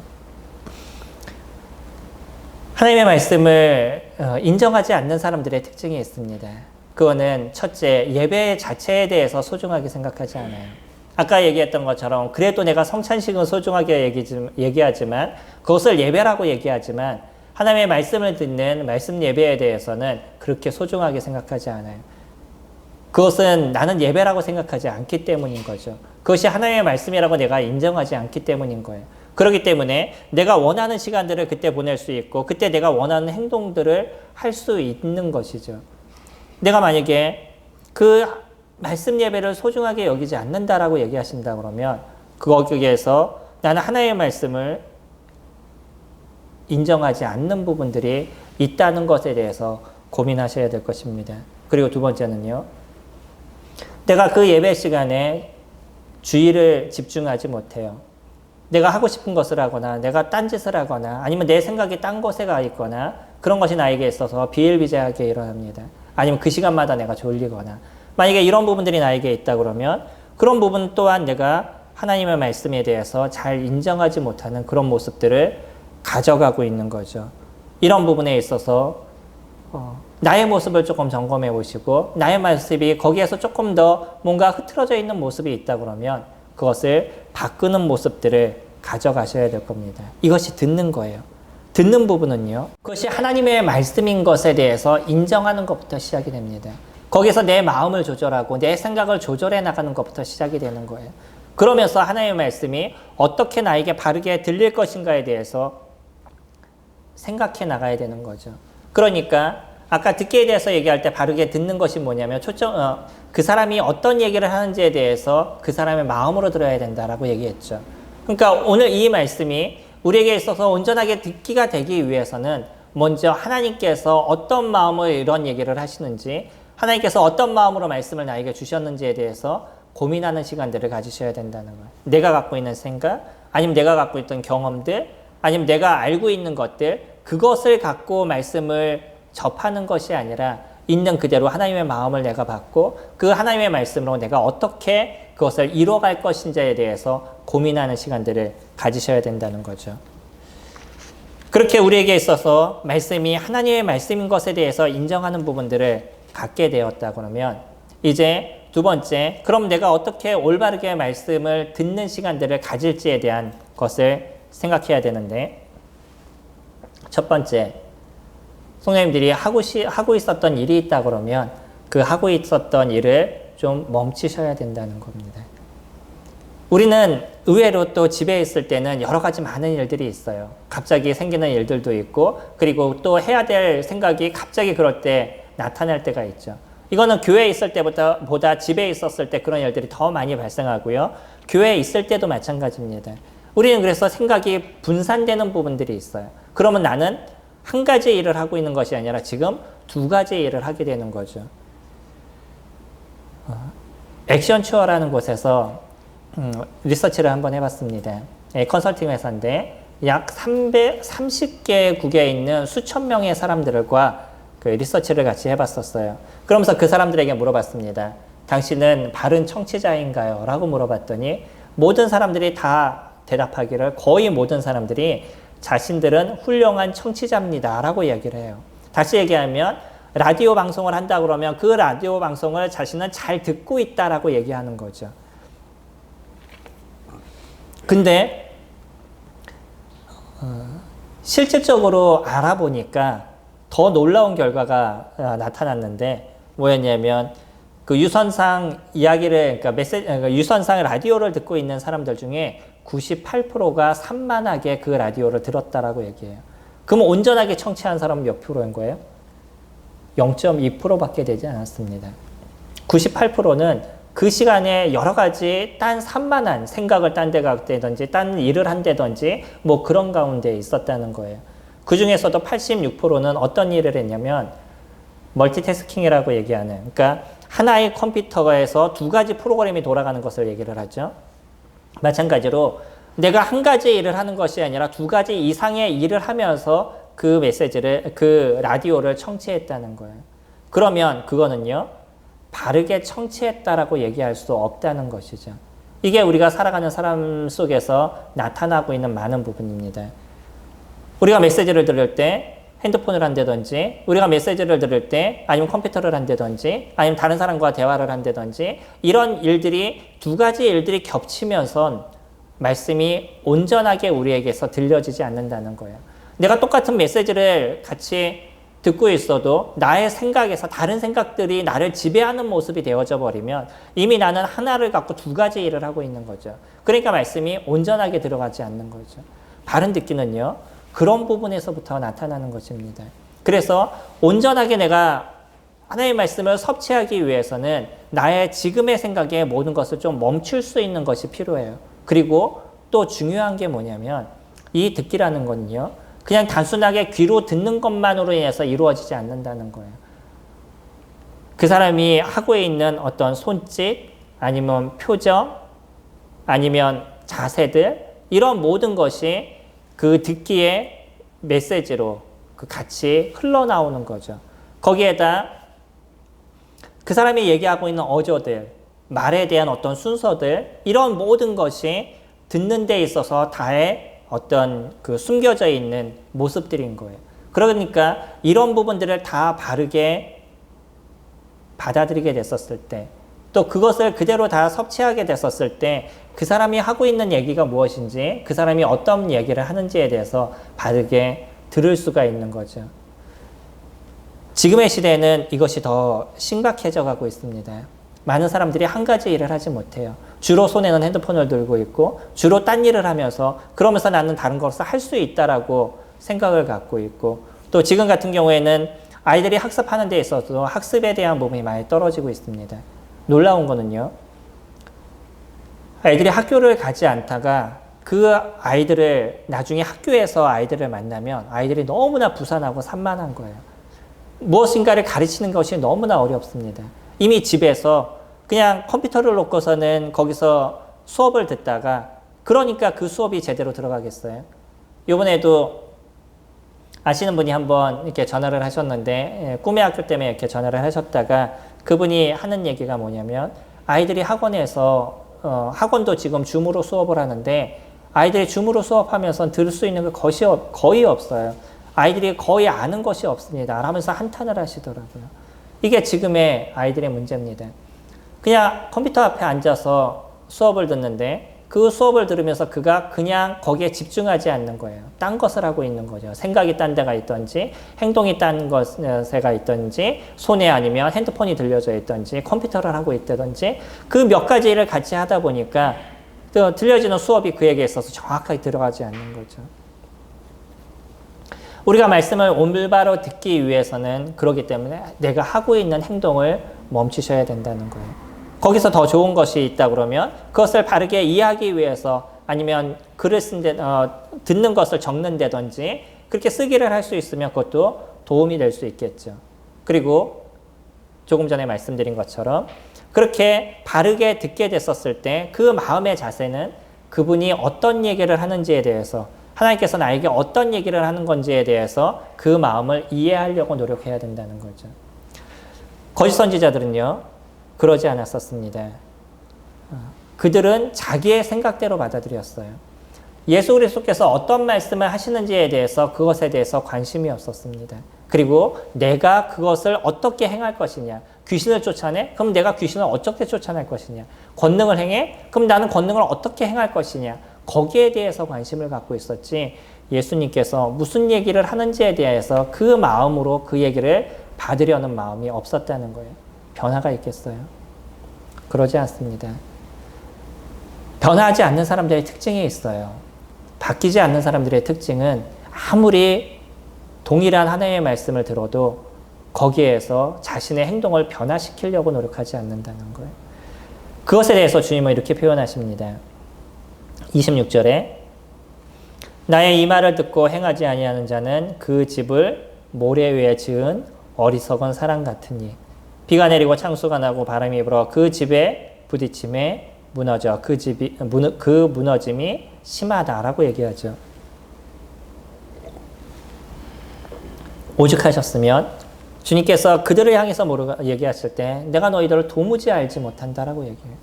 Speaker 1: 하나님의 말씀을 인정하지 않는 사람들의 특징이 있습니다. 그거는 첫째, 예배 자체에 대해서 소중하게 생각하지 않아요. 아까 얘기했던 것처럼 그래도 내가 성찬식은 소중하게 얘기하지만 그것을 예배라고 얘기하지만 하나님의 말씀을 듣는 말씀 예배에 대해서는 그렇게 소중하게 생각하지 않아요. 그것은 나는 예배라고 생각하지 않기 때문인 거죠. 그것이 하나님의 말씀이라고 내가 인정하지 않기 때문인 거예요. 그렇기 때문에 내가 원하는 시간들을 그때 보낼 수 있고 그때 내가 원하는 행동들을 할 수 있는 것이죠. 내가 만약에 그 말씀 예배를 소중하게 여기지 않는다라고 얘기하신다 그러면 거기에서 나는 하나님의 말씀을 인정하지 않는 부분들이 있다는 것에 대해서 고민하셔야 될 것입니다. 그리고 두 번째는요. 내가 그 예배 시간에 주의를 집중하지 못해요. 내가 하고 싶은 것을 하거나 내가 딴짓을 하거나 아니면 내 생각이 딴 곳에 가 있거나 그런 것이 나에게 있어서 비일비재하게 일어납니다. 아니면 그 시간마다 내가 졸리거나 만약에 이런 부분들이 나에게 있다 그러면 그런 부분 또한 내가 하나님의 말씀에 대해서 잘 인정하지 못하는 그런 모습들을 가져가고 있는 거죠. 이런 부분에 있어서 나의 모습을 조금 점검해 보시고 나의 모습이 거기에서 조금 더 뭔가 흐트러져 있는 모습이 있다 그러면 그것을 바꾸는 모습들을 가져가셔야 될 겁니다. 이것이 듣는 거예요. 듣는 부분은요. 그것이 하나님의 말씀인 것에 대해서 인정하는 것부터 시작이 됩니다. 거기서 내 마음을 조절하고 내 생각을 조절해 나가는 것부터 시작이 되는 거예요. 그러면서 하나님의 말씀이 어떻게 나에게 바르게 들릴 것인가에 대해서 생각해 나가야 되는 거죠. 그러니까 아까 듣기에 대해서 얘기할 때 바르게 듣는 것이 뭐냐면 그 사람이 어떤 얘기를 하는지에 대해서 그 사람의 마음으로 들어야 된다라고 얘기했죠. 그러니까 오늘 이 말씀이 우리에게 있어서 온전하게 듣기가 되기 위해서는 먼저 하나님께서 어떤 마음으로 이런 얘기를 하시는지 하나님께서 어떤 마음으로 말씀을 나에게 주셨는지에 대해서 고민하는 시간들을 가지셔야 된다는 거예요. 내가 갖고 있는 생각, 아니면 내가 갖고 있던 경험들, 아니면 내가 알고 있는 것들, 그것을 갖고 말씀을 접하는 것이 아니라 있는 그대로 하나님의 마음을 내가 받고 그 하나님의 말씀으로 내가 어떻게 그것을 이뤄갈 것인지에 대해서 고민하는 시간들을 가지셔야 된다는 거죠. 그렇게 우리에게 있어서 말씀이 하나님의 말씀인 것에 대해서 인정하는 부분들을 갖게 되었다 그러면 이제 두 번째, 그럼 내가 어떻게 올바르게 말씀을 듣는 시간들을 가질지에 대한 것을 생각해야 되는데 첫 번째, 성도님들이 하고 있었던 일이 있다 그러면 그 하고 있었던 일을 좀 멈추셔야 된다는 겁니다. 우리는 의외로 또 집에 있을 때는 여러 가지 많은 일들이 있어요. 갑자기 생기는 일들도 있고 그리고 또 해야 될 생각이 갑자기 그럴 때 나타날 때가 있죠. 이거는 교회에 있을 때보다 집에 있었을 때 그런 일들이 더 많이 발생하고요. 교회에 있을 때도 마찬가지입니다. 우리는 그래서 생각이 분산되는 부분들이 있어요. 그러면 나는 한 가지 일을 하고 있는 것이 아니라 지금 두 가지 일을 하게 되는 거죠. 액션추어라는 곳에서 리서치를 한번 해봤습니다. 컨설팅 회사인데 약 330개국에 있는 수천 명의 사람들과 그 리서치를 같이 해봤었어요. 그러면서 그 사람들에게 물어봤습니다. 당신은 바른 청취자인가요? 라고 물어봤더니 모든 사람들이 다 대답하기를 거의 모든 사람들이 자신들은 훌륭한 청취자입니다. 라고 이야기를 해요. 다시 얘기하면 라디오 방송을 한다 그러면 그 라디오 방송을 자신은 잘 듣고 있다라고 얘기하는 거죠. 근데 실질적으로 알아보니까 더 놀라운 결과가 나타났는데 뭐였냐면 그 유선상 이야기를 그러니까 유선상 라디오를 듣고 있는 사람들 중에 98%가 산만하게 그 라디오를 들었다라고 얘기해요. 그러면 온전하게 청취한 사람은 몇 프로인 거예요? 0.2%밖에 되지 않았습니다. 98%는 그 시간에 여러 가지 딴 산만한 생각을 딴 데 갔다든지 딴 일을 한다든지 뭐 그런 가운데 있었다는 거예요. 그 중에서도 86%는 어떤 일을 했냐면 멀티태스킹이라고 얘기하는, 그러니까 하나의 컴퓨터에서 두 가지 프로그램이 돌아가는 것을 얘기를 하죠. 마찬가지로 내가 한 가지 일을 하는 것이 아니라 두 가지 이상의 일을 하면서 그 메시지를, 그 라디오를 청취했다는 거예요. 그러면 그거는요, 바르게 청취했다라고 얘기할 수 없다는 것이죠. 이게 우리가 살아가는 사람 속에서 나타나고 있는 많은 부분입니다. 우리가 메시지를 들을 때 핸드폰을 한다든지, 우리가 메시지를 들을 때 아니면 컴퓨터를 한다든지, 아니면 다른 사람과 대화를 한다든지, 이런 일들이, 두 가지 일들이 겹치면서 말씀이 온전하게 우리에게서 들려지지 않는다는 거예요. 내가 똑같은 메시지를 같이 듣고 있어도 나의 생각에서 다른 생각들이 나를 지배하는 모습이 되어져 버리면 이미 나는 하나를 갖고 두 가지 일을 하고 있는 거죠. 그러니까 말씀이 온전하게 들어가지 않는 거죠. 바른 듣기는요, 그런 부분에서부터 나타나는 것입니다. 그래서 온전하게 내가 하나님의 말씀을 섭취하기 위해서는 나의 지금의 생각에 모든 것을 좀 멈출 수 있는 것이 필요해요. 그리고 또 중요한 게 뭐냐면 이 듣기라는 건요, 그냥 단순하게 귀로 듣는 것만으로 인해서 이루어지지 않는다는 거예요. 그 사람이 하고 있는 어떤 손짓, 아니면 표정, 아니면 자세들, 이런 모든 것이 그 듣기의 메시지로 같이 흘러나오는 거죠. 거기에다 그 사람이 얘기하고 있는 어조들, 말에 대한 어떤 순서들, 이런 모든 것이 듣는 데 있어서 다의 어떤 그 숨겨져 있는 모습들인 거예요. 그러니까 이런 부분들을 다 바르게 받아들이게 됐었을 때, 또 그것을 그대로 다 섭취하게 됐었을 때 그 사람이 하고 있는 얘기가 무엇인지, 그 사람이 어떤 얘기를 하는지에 대해서 바르게 들을 수가 있는 거죠. 지금의 시대에는 이것이 더 심각해져 가고 있습니다. 많은 사람들이 한 가지 일을 하지 못해요. 주로 손에는 핸드폰을 들고 있고 주로 딴 일을 하면서 그러면서 나는 다른 것을 할 수 있다라고 생각을 갖고 있고, 또 지금 같은 경우에는 아이들이 학습하는 데 있어서 학습에 대한 부분이 많이 떨어지고 있습니다. 놀라운 거는요, 아이들이 학교를 가지 않다가 그 아이들을 나중에 학교에서 아이들을 만나면 아이들이 너무나 부산하고 산만한 거예요. 무엇인가를 가르치는 것이 너무나 어렵습니다. 이미 집에서 그냥 컴퓨터를 놓고서는 거기서 수업을 듣다가, 그러니까 그 수업이 제대로 들어가겠어요? 이번에도 아시는 분이 한번 이렇게 전화를 하셨는데, 꿈의 학교 때문에 이렇게 전화를 하셨다가 그분이 하는 얘기가 뭐냐면, 아이들이 학원에서 학원도 지금 줌으로 수업을 하는데 아이들이 줌으로 수업하면서 들을 수 있는 것이 거의 없어요. 아이들이 거의 아는 것이 없습니다. 하면서 한탄을 하시더라고요. 이게 지금의 아이들의 문제입니다. 그냥 컴퓨터 앞에 앉아서 수업을 듣는데 그 수업을 들으면서 그가 그냥 거기에 집중하지 않는 거예요. 딴 것을 하고 있는 거죠. 생각이 딴 데가 있든지, 행동이 딴 것에가 있든지, 손에 아니면 핸드폰이 들려져 있든지, 컴퓨터를 하고 있다든지, 그 몇 가지 일을 같이 하다 보니까 들려지는 수업이 그에게 있어서 정확하게 들어가지 않는 거죠. 우리가 말씀을 올바로 듣기 위해서는 그렇기 때문에 내가 하고 있는 행동을 멈추셔야 된다는 거예요. 거기서 더 좋은 것이 있다 그러면 그것을 바르게 이해하기 위해서, 아니면 글을 듣는 것을 적는다든지 그렇게 쓰기를 할 수 있으면 그것도 도움이 될 수 있겠죠. 그리고 조금 전에 말씀드린 것처럼 그렇게 바르게 듣게 됐었을 때 그 마음의 자세는 그분이 어떤 얘기를 하는지에 대해서, 하나님께서 나에게 어떤 얘기를 하는 건지에 대해서 그 마음을 이해하려고 노력해야 된다는 거죠. 거짓 선지자들은요, 그러지 않았었습니다. 그들은 자기의 생각대로 받아들였어요. 예수 그리스도께서 어떤 말씀을 하시는지에 대해서, 그것에 대해서 관심이 없었습니다. 그리고 내가 그것을 어떻게 행할 것이냐. 귀신을 쫓아내? 그럼 내가 귀신을 어떻게 쫓아낼 것이냐. 권능을 행해? 그럼 나는 권능을 어떻게 행할 것이냐. 거기에 대해서 관심을 갖고 있었지, 예수님께서 무슨 얘기를 하는지에 대해서 그 마음으로 그 얘기를 받으려는 마음이 없었다는 거예요. 변화가 있겠어요? 그러지 않습니다. 변화하지 않는 사람들의 특징이 있어요. 바뀌지 않는 사람들의 특징은 아무리 동일한 하나님의 말씀을 들어도 거기에서 자신의 행동을 변화시키려고 노력하지 않는다는 거예요. 그것에 대해서 주님은 이렇게 표현하십니다. 26절에 나의 이 말을 듣고 행하지 아니하는 자는 그 집을 모래 위에 지은 어리석은 사람 같으니 비가 내리고 창수가 나고 바람이 불어 그 집에 부딪힘에 무너져 그 무너짐이 심하다라고 얘기하죠. 오죽하셨으면 주님께서 그들을 향해서 얘기하실 때 내가 너희들을 도무지 알지 못한다라고 얘기해요.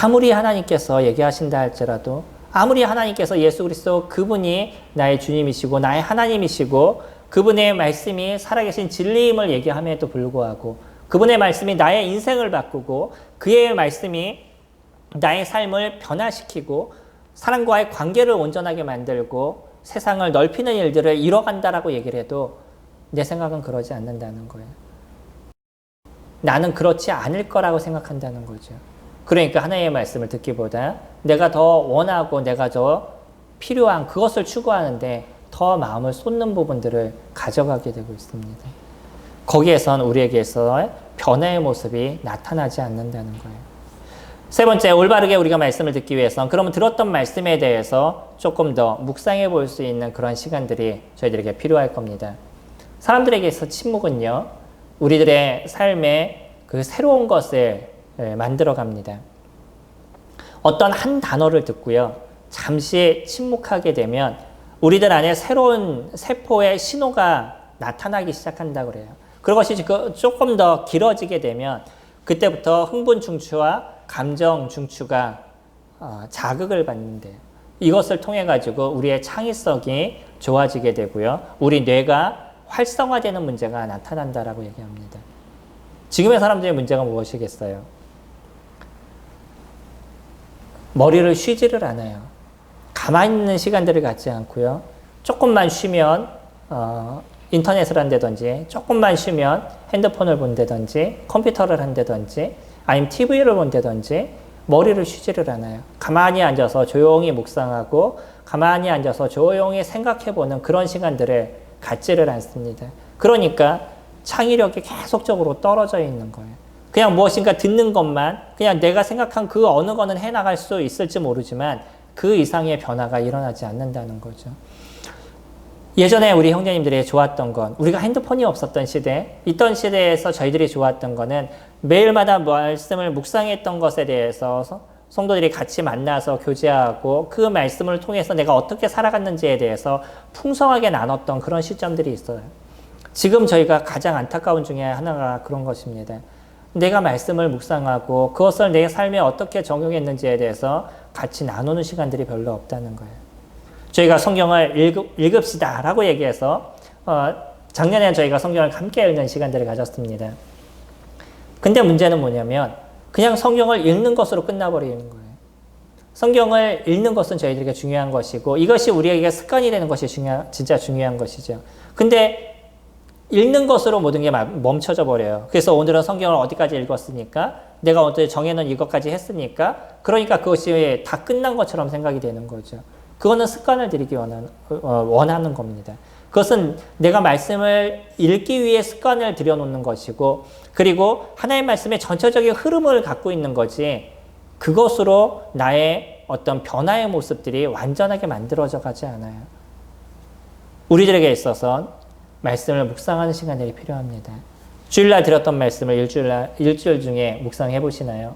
Speaker 1: 아무리 하나님께서 얘기하신다 할지라도, 아무리 하나님께서 예수 그리스도 그분이 나의 주님이시고 나의 하나님이시고 그분의 말씀이 살아계신 진리임을 얘기함에도 불구하고, 그분의 말씀이 나의 인생을 바꾸고 그의 말씀이 나의 삶을 변화시키고 사람과의 관계를 온전하게 만들고 세상을 넓히는 일들을 이뤄간다라고 얘기를 해도 내 생각은 그러지 않는다는 거예요. 나는 그렇지 않을 거라고 생각한다는 거죠. 그러니까 하나님의 말씀을 듣기보다 내가 더 원하고 내가 더 필요한 그것을 추구하는데 더 마음을 쏟는 부분들을 가져가게 되고 있습니다. 거기에선 우리에게서 변화의 모습이 나타나지 않는다는 거예요. 세 번째, 올바르게 우리가 말씀을 듣기 위해선 그러면 들었던 말씀에 대해서 조금 더 묵상해 볼 수 있는 그런 시간들이 저희들에게 필요할 겁니다. 사람들에게서 침묵은요, 우리들의 삶에 그 새로운 것을 만들어 갑니다. 어떤 한 단어를 듣고요, 잠시 침묵하게 되면 우리들 안에 새로운 세포의 신호가 나타나기 시작한다고 그래요. 그것이 조금 더 길어지게 되면 그때부터 흥분 중추와 감정 중추가 자극을 받는데요. 이것을 통해 가지고 우리의 창의성이 좋아지게 되고요. 우리 뇌가 활성화되는 문제가 나타난다라고 얘기합니다. 지금의 사람들의 문제가 무엇이겠어요? 머리를 쉬지를 않아요. 가만히 있는 시간들을 갖지 않고요. 조금만 쉬면 인터넷을 한다든지, 조금만 쉬면 핸드폰을 본다든지, 컴퓨터를 한다든지, 아니면 TV를 본다든지, 머리를 쉬지를 않아요. 가만히 앉아서 조용히 묵상하고 가만히 앉아서 조용히 생각해보는 그런 시간들을 갖지를 않습니다. 그러니까 창의력이 계속적으로 떨어져 있는 거예요. 그냥 무엇인가 듣는 것만, 그냥 내가 생각한 그 어느 거는 해나갈 수 있을지 모르지만 그 이상의 변화가 일어나지 않는다는 거죠. 예전에 우리 형제님들이 좋았던 건, 우리가 핸드폰이 없었던 시대, 있던 시대에서 저희들이 좋았던 거는 매일마다 말씀을 묵상했던 것에 대해서 성도들이 같이 만나서 교제하고 그 말씀을 통해서 내가 어떻게 살아갔는지에 대해서 풍성하게 나눴던 그런 시점들이 있어요. 지금 저희가 가장 안타까운 중에 하나가 그런 것입니다. 내가 말씀을 묵상하고 그것을 내 삶에 어떻게 적용했는지에 대해서 같이 나누는 시간들이 별로 없다는 거예요. 저희가 성경을 읽읍시다 라고 얘기해서 작년에 저희가 성경을 함께 읽는 시간들을 가졌습니다. 근데 문제는 뭐냐면 그냥 성경을 읽는 것으로 끝나버리는 거예요. 성경을 읽는 것은 저희들에게 중요한 것이고 이것이 우리에게 습관이 되는 것이 진짜 중요한 것이죠. 근데 읽는 것으로 모든 게 멈춰져 버려요. 그래서 오늘은 성경을 어디까지 읽었으니까 내가 어제 정해놓은 이것까지 했으니까 그러니까 그것이 다 끝난 것처럼 생각이 되는 거죠. 그거는 습관을 들이기 원하는 겁니다. 그것은 내가 말씀을 읽기 위해 습관을 들여놓는 것이고 그리고 하나님의 말씀의 전체적인 흐름을 갖고 있는 거지 그것으로 나의 어떤 변화의 모습들이 완전하게 만들어져 가지 않아요. 우리들에게 있어서는 말씀을 묵상하는 시간들이 필요합니다. 주일날 드렸던 말씀을 일주일 중에 묵상해 보시나요?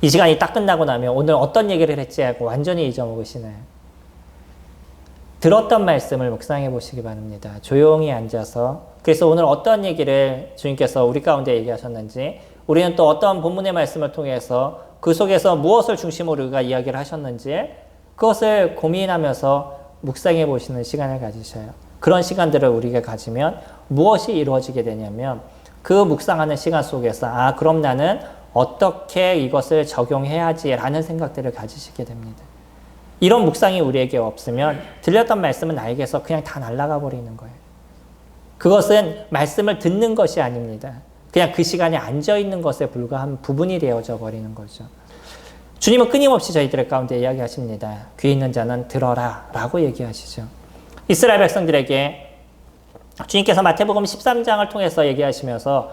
Speaker 1: 이 시간이 딱 끝나고 나면 오늘 어떤 얘기를 했지 하고 완전히 잊어먹으시나요? 들었던 말씀을 묵상해 보시기 바랍니다. 조용히 앉아서 그래서 오늘 어떤 얘기를 주님께서 우리 가운데 얘기하셨는지 우리는 또 어떤 본문의 말씀을 통해서 그 속에서 무엇을 중심으로 우리가 이야기를 하셨는지 그것을 고민하면서 묵상해 보시는 시간을 가지셔요. 그런 시간들을 우리가 가지면 무엇이 이루어지게 되냐면 그 묵상하는 시간 속에서 그럼 나는 어떻게 이것을 적용해야지 라는 생각들을 가지시게 됩니다. 이런 묵상이 우리에게 없으면 들렸던 말씀은 나에게서 그냥 다 날아가 버리는 거예요. 그것은 말씀을 듣는 것이 아닙니다. 그냥 그 시간에 앉아있는 것에 불과한 부분이 되어져 버리는 거죠. 주님은 끊임없이 저희들 가운데 이야기하십니다. 귀 있는 자는 들어라 라고 얘기하시죠. 이스라엘 백성들에게 주님께서 마태복음 13장을 통해서 얘기하시면서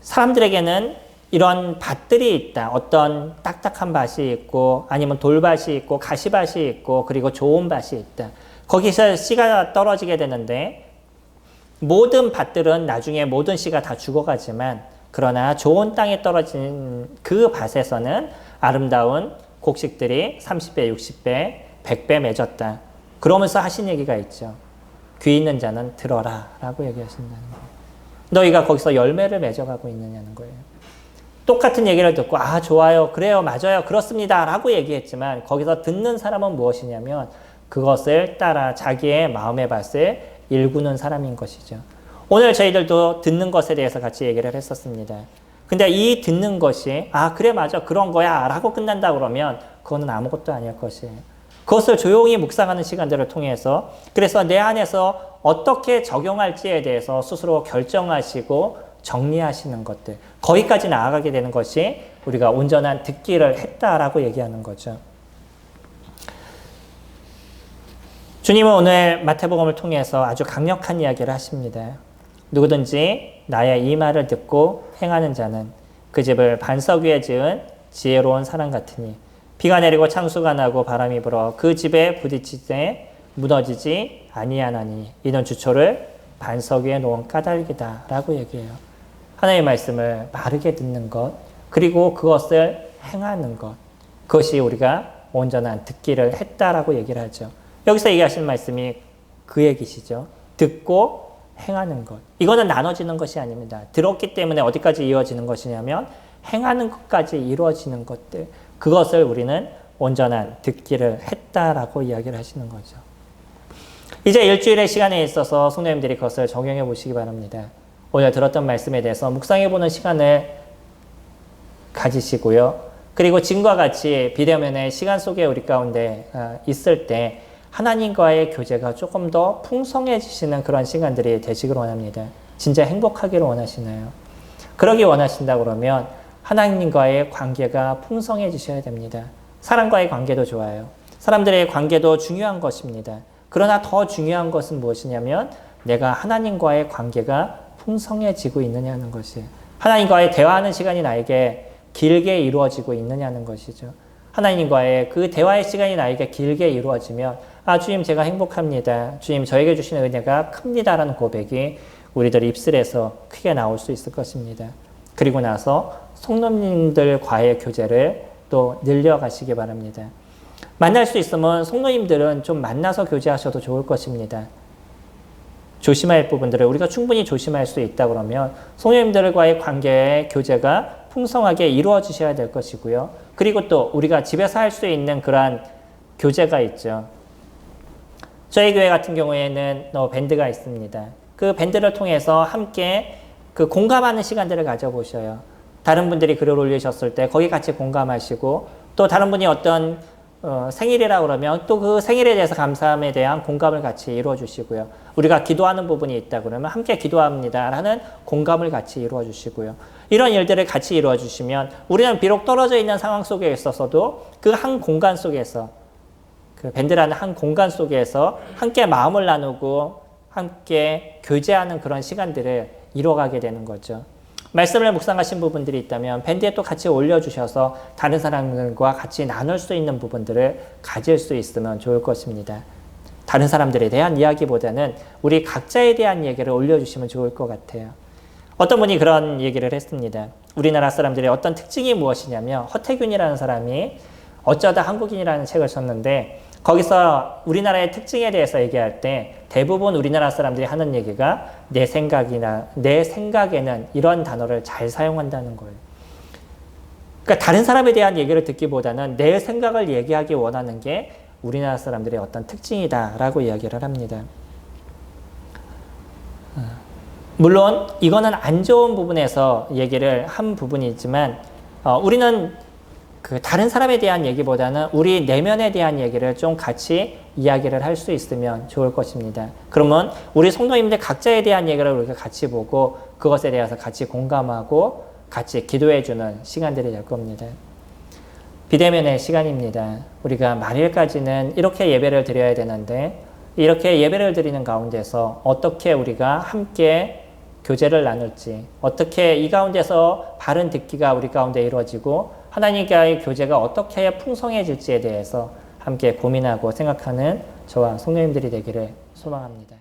Speaker 1: 사람들에게는 이런 밭들이 있다. 어떤 딱딱한 밭이 있고 아니면 돌밭이 있고 가시밭이 있고 그리고 좋은 밭이 있다. 거기서 씨가 떨어지게 되는데 모든 밭들은 나중에 모든 씨가 다 죽어가지만 그러나 좋은 땅에 떨어진 그 밭에서는 아름다운 곡식들이 30배, 60배, 100배 맺었다. 그러면서 하신 얘기가 있죠. 귀 있는 자는 들어라 라고 얘기하신다는 거예요. 너희가 거기서 열매를 맺어가고 있느냐는 거예요. 똑같은 얘기를 듣고 좋아요, 그래요, 맞아요, 그렇습니다 라고 얘기했지만 거기서 듣는 사람은 무엇이냐면 그것을 따라 자기의 마음의 밭을 일구는 사람인 것이죠. 오늘 저희들도 듣는 것에 대해서 같이 얘기를 했었습니다. 근데 이 듣는 것이 그래 맞아 그런 거야 라고 끝난다 그러면 그거는 아무것도 아닐 것이에요. 그것을 조용히 묵상하는 시간들을 통해서 그래서 내 안에서 어떻게 적용할지에 대해서 스스로 결정하시고 정리하시는 것들 거기까지 나아가게 되는 것이 우리가 온전한 듣기를 했다라고 얘기하는 거죠. 주님은 오늘 마태복음을 통해서 아주 강력한 이야기를 하십니다. 누구든지 나의 이 말을 듣고 행하는 자는 그 집을 반석 위에 지은 지혜로운 사람 같으니 비가 내리고 창수가 나고 바람이 불어 그 집에 부딪히되 무너지지 아니하나니 이는 주초를 반석 위에 놓은 까닭이다 라고 얘기해요. 하나님의 말씀을 바르게 듣는 것 그리고 그것을 행하는 것 그것이 우리가 온전한 듣기를 했다라고 얘기를 하죠. 여기서 얘기하시는 말씀이 그 얘기시죠. 듣고 행하는 것. 이거는 나눠지는 것이 아닙니다. 들었기 때문에 어디까지 이어지는 것이냐면 행하는 것까지 이루어지는 것들. 그것을 우리는 온전한 듣기를 했다라고 이야기를 하시는 거죠. 이제 일주일의 시간에 있어서 성도님들이 그것을 적용해 보시기 바랍니다. 오늘 들었던 말씀에 대해서 묵상해 보는 시간을 가지시고요. 그리고 지금과 같이 비대면의 시간 속에 우리 가운데 있을 때 하나님과의 교제가 조금 더 풍성해지시는 그런 시간들이 되시길 원합니다. 진짜 행복하기를 원하시나요? 그러기 원하신다 그러면 하나님과의 관계가 풍성해지셔야 됩니다. 사람과의 관계도 좋아요. 사람들의 관계도 중요한 것입니다. 그러나 더 중요한 것은 무엇이냐면 내가 하나님과의 관계가 풍성해지고 있느냐는 것이에요. 하나님과의 대화하는 시간이 나에게 길게 이루어지고 있느냐는 것이죠. 하나님과의 그 대화의 시간이 나에게 길게 이루어지면 주님 제가 행복합니다. 주님 저에게 주시는 은혜가 큽니다라는 고백이 우리들 입술에서 크게 나올 수 있을 것입니다. 그리고 나서 성도님들과의 교제를 또 늘려가시기 바랍니다. 만날 수 있으면 성도님들은 좀 만나서 교제하셔도 좋을 것입니다. 조심할 부분들을 우리가 충분히 조심할 수 있다 그러면 성도님들과의 관계의 교제가 풍성하게 이루어지셔야 될 것이고요. 그리고 또 우리가 집에서 할 수 있는 그러한 교제가 있죠. 저희 교회 같은 경우에는 밴드가 있습니다. 그 밴드를 통해서 함께 그 공감하는 시간들을 가져보셔요. 다른 분들이 글을 올리셨을 때 거기 같이 공감하시고 또 다른 분이 어떤 생일이라 그러면 또 그 생일에 대해서 감사함에 대한 공감을 같이 이루어 주시고요. 우리가 기도하는 부분이 있다 그러면 함께 기도합니다 라는 공감을 같이 이루어 주시고요. 이런 일들을 같이 이루어 주시면 우리는 비록 떨어져 있는 상황 속에 있어서도 그 한 공간 속에서 그 밴드라는 한 공간 속에서 함께 마음을 나누고 함께 교제하는 그런 시간들을 이뤄가게 되는 거죠. 말씀을 묵상하신 부분들이 있다면 밴드에 또 같이 올려주셔서 다른 사람들과 같이 나눌 수 있는 부분들을 가질 수 있으면 좋을 것입니다. 다른 사람들에 대한 이야기보다는 우리 각자에 대한 얘기를 올려주시면 좋을 것 같아요. 어떤 분이 그런 얘기를 했습니다. 우리나라 사람들의 어떤 특징이 무엇이냐면 허태균이라는 사람이 어쩌다 한국인이라는 책을 썼는데 거기서 우리나라의 특징에 대해서 얘기할 때 대부분 우리나라 사람들이 하는 얘기가 내 생각에는 이런 단어를 잘 사용한다는 거예요. 그러니까 다른 사람에 대한 얘기를 듣기보다는 내 생각을 얘기하기 원하는 게 우리나라 사람들의 어떤 특징이다라고 이야기를 합니다. 물론 이거는 안 좋은 부분에서 얘기를 한 부분이지만 우리는 그 다른 사람에 대한 얘기보다는 우리 내면에 대한 얘기를 좀 같이 이야기를 할 수 있으면 좋을 것입니다. 그러면 우리 성도님들 각자에 대한 얘기를 우리가 같이 보고 그것에 대해서 같이 공감하고 같이 기도해주는 시간들이 될 겁니다. 비대면의 시간입니다. 우리가 말일까지는 이렇게 예배를 드려야 되는데 이렇게 예배를 드리는 가운데서 어떻게 우리가 함께 교제를 나눌지, 어떻게 이 가운데서 바른 듣기가 우리 가운데 이루어지고 하나님과의 교제가 어떻게 풍성해질지에 대해서 함께 고민하고 생각하는 저와 성도님들이 되기를 소망합니다.